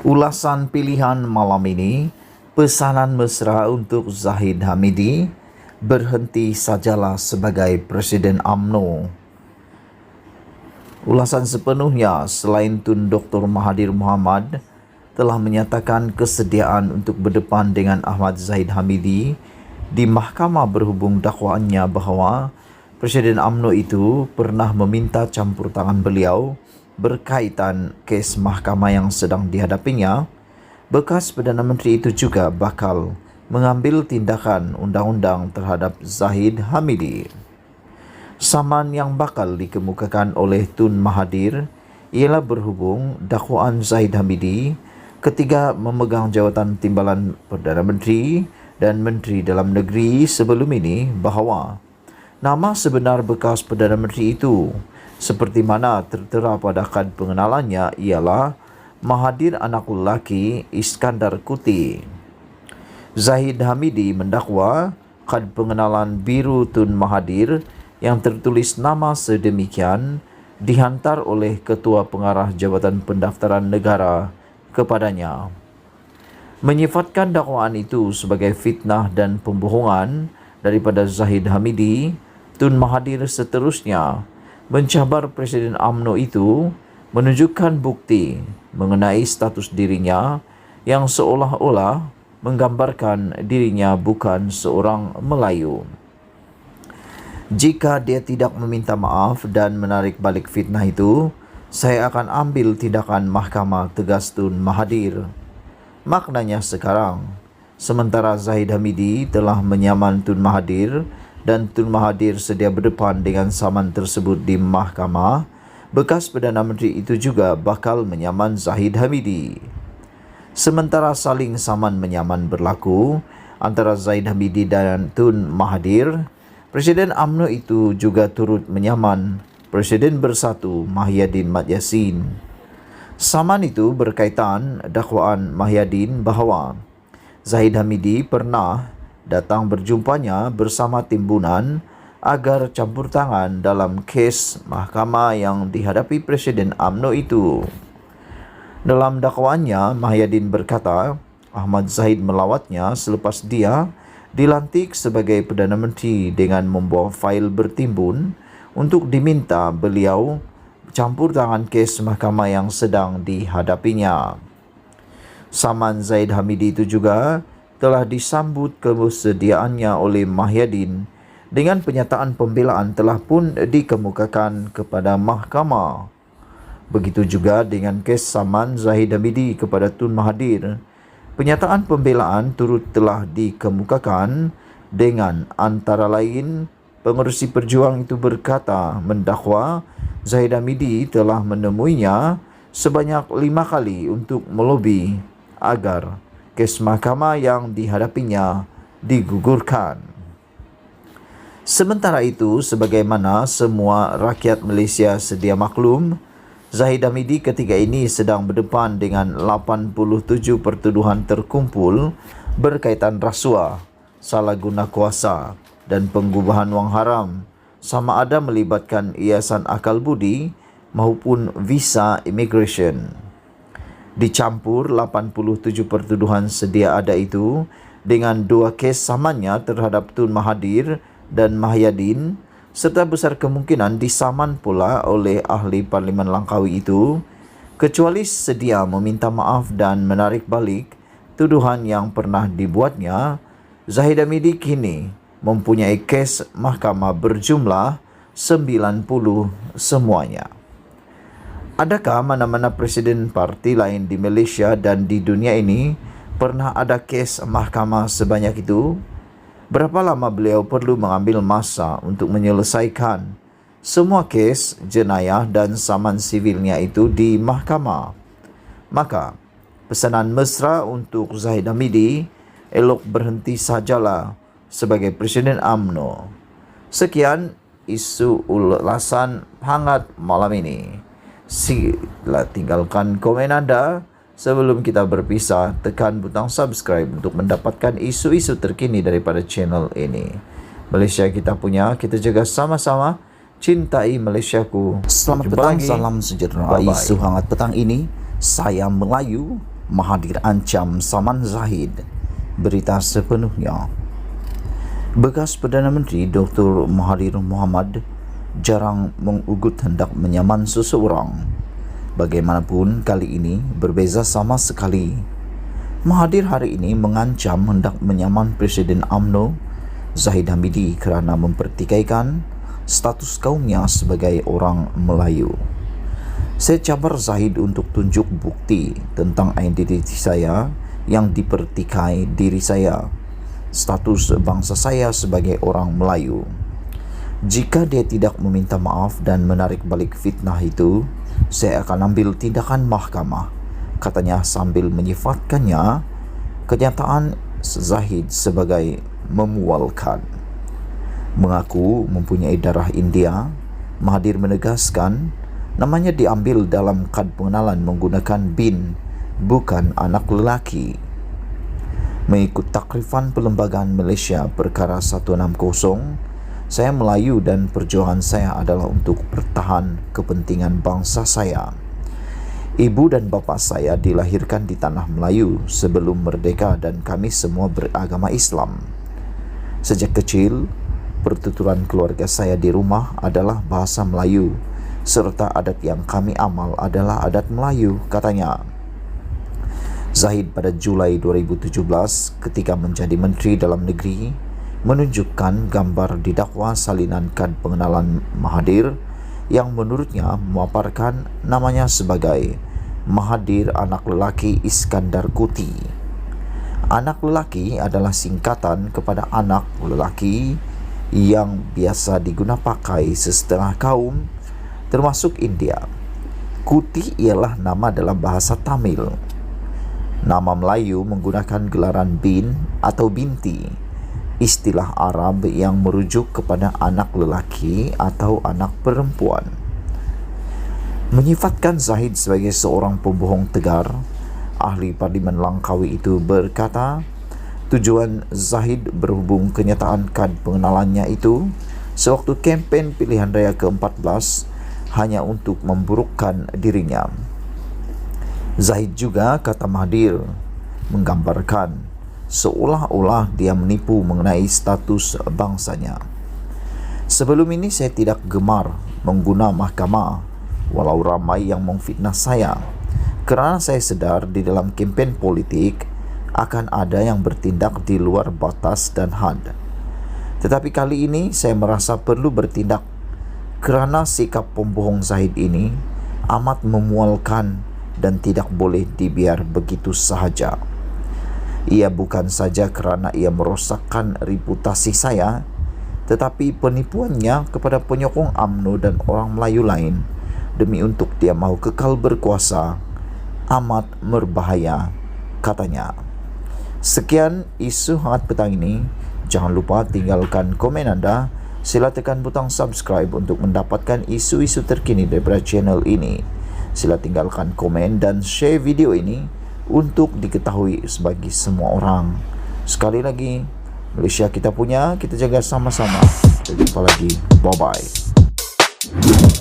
Ulasan pilihan malam ini, pesanan mesra untuk Zahid Hamidi, berhenti sajalah sebagai Presiden UMNO. Ulasan sepenuhnya selain Tun Dr. Mahathir Mohamad telah menyatakan kesediaan untuk berdepan dengan Ahmad Zahid Hamidi di mahkamah berhubung dakwaannya bahawa Presiden UMNO itu pernah meminta campur tangan beliau berkaitan kes mahkamah yang sedang dihadapinya. Bekas Perdana Menteri itu juga bakal mengambil tindakan undang-undang terhadap Zahid Hamidi. Saman yang bakal dikemukakan oleh Tun Mahathir ialah berhubung dakwaan Zahid Hamidi ketika memegang jawatan timbalan Perdana Menteri dan Menteri Dalam Negeri sebelum ini bahawa nama sebenar bekas Perdana Menteri itu seperti mana tertera pada kad pengenalannya ialah Mahathir Anakul Laki Iskandar Kuti. Zahid Hamidi mendakwa kad pengenalan biru Tun Mahathir yang tertulis nama sedemikian dihantar oleh Ketua Pengarah Jabatan Pendaftaran Negara kepadanya. Menyifatkan dakwaan itu sebagai fitnah dan pembohongan daripada Zahid Hamidi, Tun Mahathir seterusnya mencabar Presiden UMNO itu menunjukkan bukti mengenai status dirinya yang seolah-olah menggambarkan dirinya bukan seorang Melayu. Jika dia tidak meminta maaf dan menarik balik fitnah itu, saya akan ambil tindakan mahkamah, tegas Tun Mahathir. Maknanya sekarang, sementara Zahid Hamidi telah menyaman Tun Mahathir dan Tun Mahathir sedia berdepan dengan saman tersebut di mahkamah, bekas Perdana Menteri itu juga bakal menyaman Zahid Hamidi. Sementara saling saman menyaman berlaku antara Zahid Hamidi dan Tun Mahathir, Presiden UMNO itu juga turut menyaman Presiden Bersatu Mahyadin Mat Yassin. Saman itu berkaitan dakwaan Mahyadin bahawa Zahid Hamidi pernah datang berjumpanya bersama timbunan agar campur tangan dalam kes mahkamah yang dihadapi Presiden UMNO itu. Dalam dakwaannya, Mahyadin berkata Ahmad Zahid melawatnya selepas dia dilantik sebagai Perdana Menteri dengan membawa fail bertimbun untuk diminta beliau campur tangan kes mahkamah yang sedang dihadapinya. Saman Zahid Hamidi itu juga telah disambut kesediaannya oleh Mahyadin dengan penyataan pembelaan telah pun dikemukakan kepada mahkamah. Begitu juga dengan kes saman Zahid Hamidi kepada Tun Mahathir. Penyataan pembelaan turut telah dikemukakan dengan antara lain pengerusi perjuang itu berkata mendakwa Zahid Hamidi telah menemuinya sebanyak 5 kali untuk melobi agar kes mahkamah yang dihadapinya digugurkan. Sementara itu, sebagaimana semua rakyat Malaysia sedia maklum, Zahid Hamidi ketika ini sedang berdepan dengan 87 pertuduhan terkumpul berkaitan rasuah, salah guna kuasa dan pengubahan wang haram, sama ada melibatkan Yayasan Akal Budi maupun visa immigration. Dicampur 87 pertuduhan sedia ada itu dengan 2 kes samannya terhadap Tun Mahathir dan Mahyadin, serta besar kemungkinan disaman pula oleh ahli Parlimen Langkawi itu, kecuali sedia meminta maaf dan menarik balik tuduhan yang pernah dibuatnya. Zahid Hamidi kini mempunyai kes mahkamah berjumlah 90 semuanya. Adakah mana-mana presiden parti lain di Malaysia dan di dunia ini pernah ada kes mahkamah sebanyak itu? Berapa lama beliau perlu mengambil masa untuk menyelesaikan semua kes jenayah dan saman sivilnya itu di mahkamah? Maka, pesanan mesra untuk Zahid Hamidi, elok berhenti sajalah sebagai Presiden UMNO. Sekian isu ulasan hangat malam ini. Sila tinggalkan komen anda. Sebelum kita berpisah, tekan butang subscribe untuk mendapatkan isu-isu terkini daripada channel ini. Malaysia kita punya, kita jaga sama-sama. Cintai Malaysiaku. Selamat Jumpa petang, lagi. salam sejahtera. Bye-bye. Isu hangat petang ini, saya Melayu Mahathir ancam Saman Zahid. Berita sepenuhnya. Bekas Perdana Menteri Dr. Mahathir Mohamad jarang mengugut hendak menyaman seseorang. Bagaimanapun, kali ini berbeza sama sekali. Mahathir hari ini mengancam hendak menyaman Presiden UMNO Zahid Hamidi kerana mempertikaikan status kaumnya sebagai orang Melayu. Saya cabar Zahid untuk tunjuk bukti tentang identiti saya yang dipertikai diri saya, status bangsa saya sebagai orang Melayu. Jika dia tidak meminta maaf dan menarik balik fitnah itu, saya akan ambil tindakan mahkamah, katanya sambil menyifatkannya kenyataan Zahid sebagai memualkan. Mengaku mempunyai darah India, Mahathir menegaskan namanya diambil dalam kad pengenalan menggunakan bin, bukan anak lelaki. Mengikut takrifan Perlembagaan Malaysia Perkara 160, saya Melayu dan perjuangan saya adalah untuk bertahan kepentingan bangsa saya. Ibu dan bapa saya dilahirkan di tanah Melayu sebelum merdeka dan kami semua beragama Islam. Sejak kecil, pertuturan keluarga saya di rumah adalah bahasa Melayu, serta adat yang kami amal adalah adat Melayu, katanya. Zahid pada Julai 2017 ketika menjadi Menteri Dalam Negeri menunjukkan gambar didakwa salinan kad pengenalan Mahathir yang menurutnya memaparkan namanya sebagai Mahathir anak lelaki Iskandar Kuti. Anak lelaki adalah singkatan kepada anak lelaki yang biasa diguna pakai sesetengah kaum termasuk India. Kuti ialah nama dalam bahasa Tamil. Nama Melayu menggunakan gelaran bin atau binti, istilah Arab yang merujuk kepada anak lelaki atau anak perempuan. Menyifatkan Zahid sebagai seorang pembohong tegar, ahli Parlimen Langkawi itu berkata, tujuan Zahid berhubung kenyataan kad pengenalannya itu sewaktu kempen pilihan raya ke-14 hanya untuk memburukkan dirinya. Zahid juga, kata Mahathir, menggambarkan seolah-olah dia menipu mengenai status bangsanya. Sebelum ini saya tidak gemar mengguna mahkamah walau ramai yang memfitnah saya, kerana saya sedar di dalam kempen politik akan ada yang bertindak di luar batas dan had. Tetapi kali ini saya merasa perlu bertindak kerana sikap pembohong Zahid ini amat memualkan dan tidak boleh dibiar begitu sahaja. Ia bukan saja kerana ia merosakkan reputasi saya, tetapi penipuannya kepada penyokong UMNO dan orang Melayu lain demi untuk dia mahu kekal berkuasa amat berbahaya, katanya. Sekian isu hangat petang ini. Jangan lupa tinggalkan komen anda. Sila tekan butang subscribe untuk mendapatkan isu-isu terkini daripada channel ini. Sila tinggalkan komen dan share video ini untuk diketahui bagi semua orang. Sekali lagi, Malaysia kita punya, kita jaga sama-sama. Kita jumpa lagi. Bye-bye.